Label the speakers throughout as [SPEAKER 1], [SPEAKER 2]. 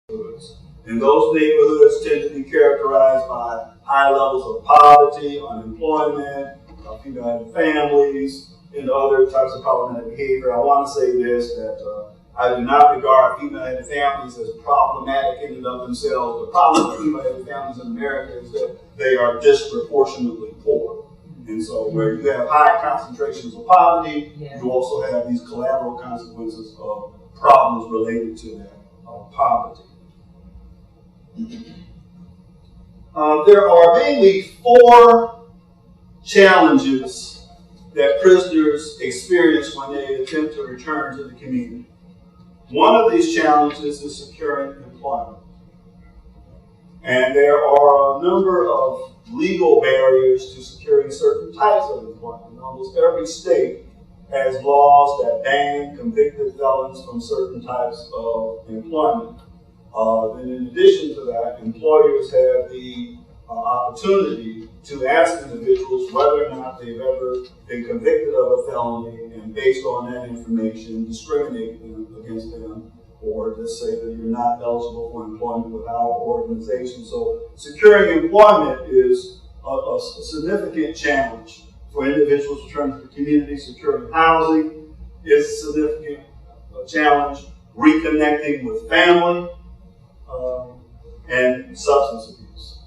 [SPEAKER 1] neighborhoods. And those neighborhoods tend to be characterized by high levels of poverty, unemployment, female families, and other types of problematic behavior. I want to say this, that I do not regard female families as problematic in and of themselves. The problem with female families in America is that they are disproportionately poor. And so where you have high concentrations of poverty, you also have these collateral consequences of problems related to that poverty. There are mainly 4 challenges that prisoners experience when they attempt to return to the community. One of these challenges is securing employment. And there are a number of legal barriers to securing certain types of employment. Almost every state has laws that ban convicted felons from certain types of employment. And in addition to that, employers have the opportunity to ask individuals whether or not they've ever been convicted of a felony, and based on that information, discriminate against them, or just say that you're not eligible for employment with our organization. So securing employment is a significant challenge for individuals returning to the community. Securing housing is a significant challenge. Reconnecting with family, and substance abuse.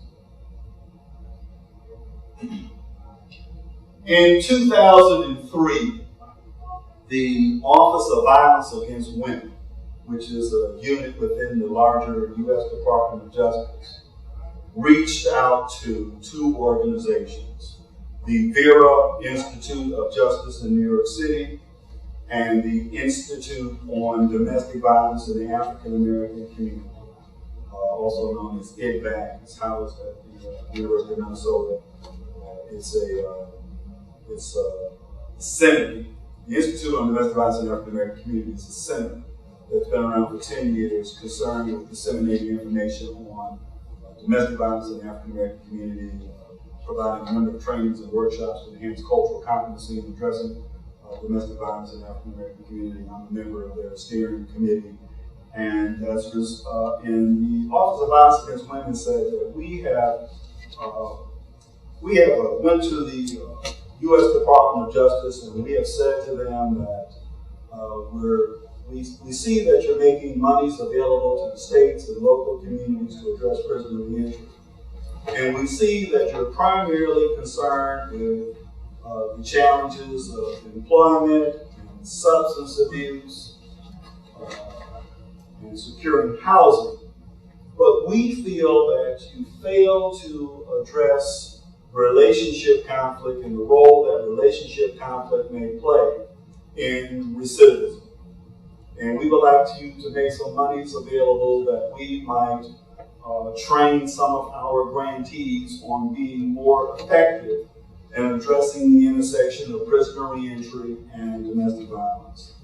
[SPEAKER 1] In 2003, the Office of Violence Against Women, which is a unit within the larger U.S. Department of Justice, reached out to 2 organizations, the Vera Institute of Justice in New York City and the Institute on Domestic Violence in the African American Community, also known as IDVAC. It's housed at the University of Minnesota. It's a center. The Institute on Domestic Violence in the African American Community is a center that's been around for 10 years, concerned with disseminating information on domestic violence in the African American community, providing a number of trainings and workshops to enhance cultural competency in addressing domestic violence in the African American community. I'm a member of their steering committee. And as was in the Office of Violence Against Women said that we went to the U.S. Department of Justice, and we have said to them that we see that you're making monies available to the states and local communities to address prisoner reentry. And we see that you're primarily concerned with the challenges of employment and substance abuse and securing housing. But we feel that you fail to address relationship conflict and the role that relationship conflict may play in recidivism. And we would like you to make some monies available that we might train some of our grantees on being more effective in addressing the intersection of prisoner reentry and domestic violence.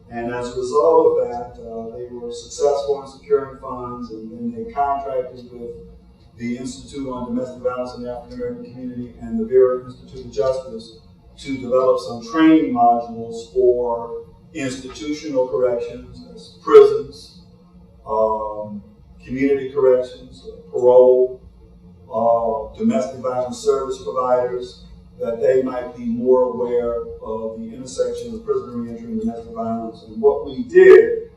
[SPEAKER 1] And as a result of that, they were successful in securing funds, and then they contracted with the Institute on Domestic Violence in the African American Community and the Vera Institute of Justice to develop some training modules for institutional corrections, as prisons, community corrections, parole, domestic violence service providers, that they might be more aware of the intersection of prisoner reentry and domestic violence. And what we did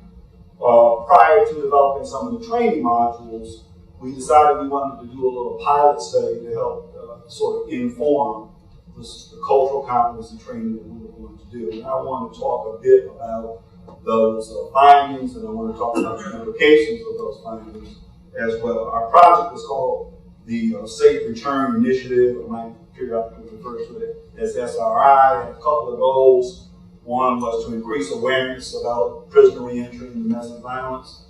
[SPEAKER 1] prior to developing some of the training modules, we decided we wanted to do a little pilot study to help sort of inform the cultural competency training that we were going to do. And I want to talk a bit about those findings, and I want to talk about the implications of those findings as well. Our project was called the Safe Return Initiative. I might periodically refer to it as SRI. It had a couple of goals. One was to increase awareness about prisoner reentry and domestic violence.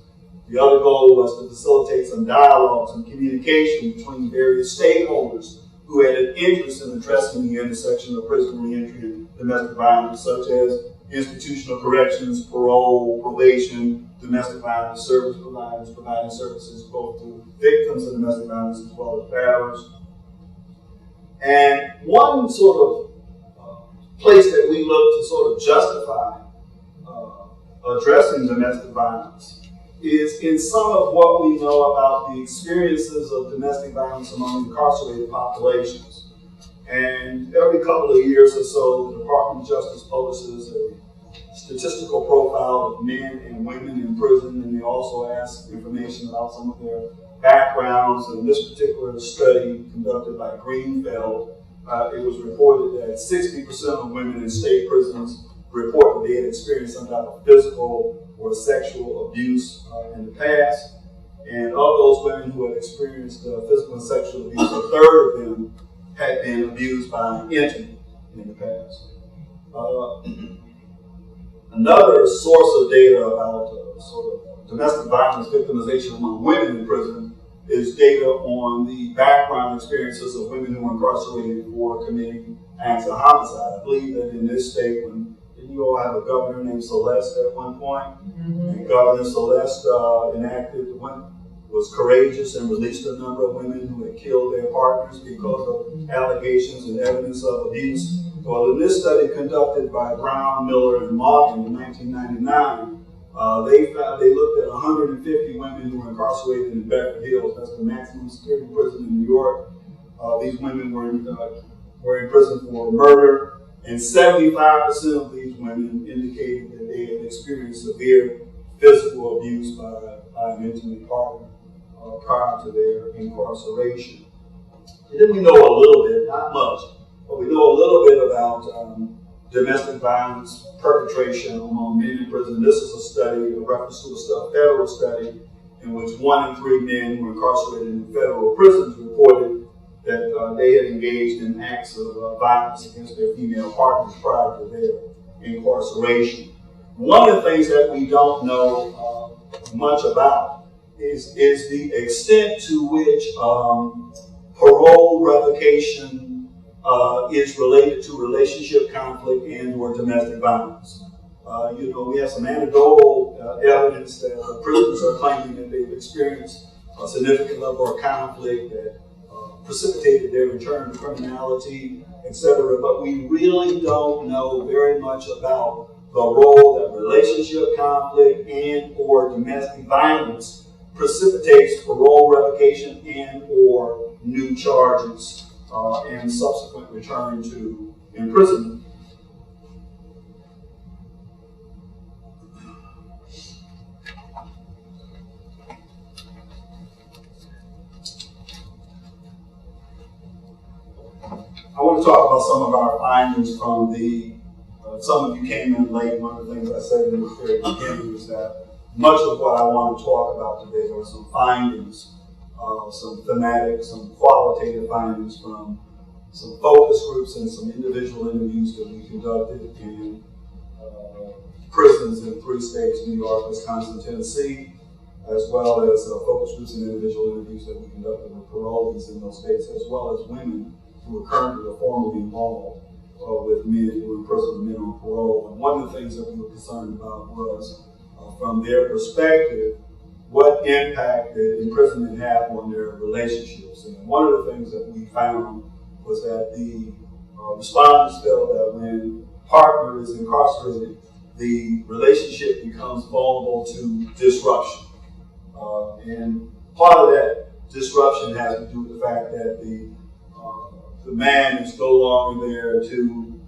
[SPEAKER 1] The other goal was to facilitate some dialogue, some communication between various stakeholders who had an interest in addressing the intersection of prisoner reentry and domestic violence, such as institutional corrections, parole, probation, domestic violence service providers, providing services both to victims of domestic violence as well as batterers. And one sort of place that we look to sort of justify addressing domestic violence is in some of what we know about the experiences of domestic violence among incarcerated populations. And every couple of years or so, the Department of Justice publishes a statistical profile of men and women in prison, and they also ask information about some of their backgrounds. In this particular study conducted by Greenfeld, it was reported that 60% of women in state prisons report that they had experienced some type of physical or sexual abuse in the past. And of those women who had experienced physical and sexual abuse, a third of them had been abused by an intimate in the past. Another source of data about sort of domestic violence victimization among women in prison is data on the background experiences of women who are incarcerated for committing acts of homicide. I believe that in this state, didn't you all have a governor named Celeste at one point? Mm-hmm. And Governor Celeste was courageous and released a number of women who had killed their partners because of allegations and evidence of abuse. Well, in this study conducted by Brown, Miller, and Morgan in 1999, they looked at 150 women who were incarcerated in Bedford Hills. That's the maximum security prison in New York. These women were in prison for murder, and 75% of these women indicated that they had experienced severe physical abuse by an intimate partner prior to their incarceration. And then we know a little bit, not much, but we know a little bit about domestic violence perpetration among men in prison. This is a study, a reference to a federal study, in which 1 in 3 men who were incarcerated in federal prisons reported that they had engaged in acts of violence against their female partners prior to their incarceration. One of the things that we don't know much about is the extent to which parole revocation is related to relationship conflict and or domestic violence. We have some anecdotal evidence that prisoners are claiming that they've experienced a significant level of conflict that precipitated their return to criminality, etc. But we really don't know very much about the role that relationship conflict and or domestic violence precipitates parole revocation and or new charges and subsequent return to imprisonment. I want to talk about some of our findings from some of you came in late. One of the things I said in the very beginning is that much of what I want to talk about today are some findings, some thematic, some qualitative findings from some focus groups and some individual interviews that we conducted in prisons in 3 states, New York, Wisconsin, Tennessee, as well as focus groups and individual interviews that we conducted with parolees in those states, as well as women who are currently or formerly involved with men who are in prison and men on parole. And one of the things that we were concerned about was, from their perspective, what impact did imprisonment have on their relationships. And one of the things that we found was that the respondents felt that when a partner is incarcerated, the relationship becomes vulnerable to disruption. And part of that disruption has to do with the fact that the man is no longer there to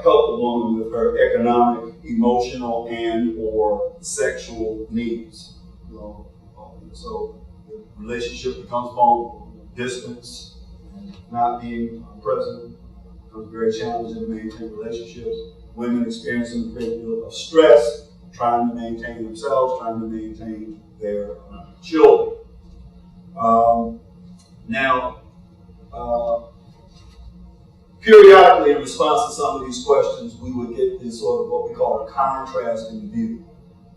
[SPEAKER 1] help the woman with her economic, emotional, and or sexual needs. So the relationship becomes vulnerable. Distance, not being present, becomes very challenging to maintain relationships. Women experiencing a great deal of stress, trying to maintain themselves, trying to maintain their children. Periodically, in response to some of these questions, we would get this sort of what we call a contrasting view.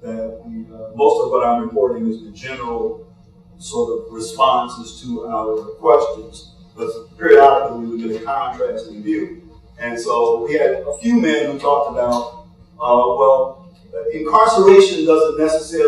[SPEAKER 1] That most of what I'm reporting is the general sort of responses to our questions, but periodically we would get a contrasting view. And so we had a few men who talked about, incarceration doesn't necessarily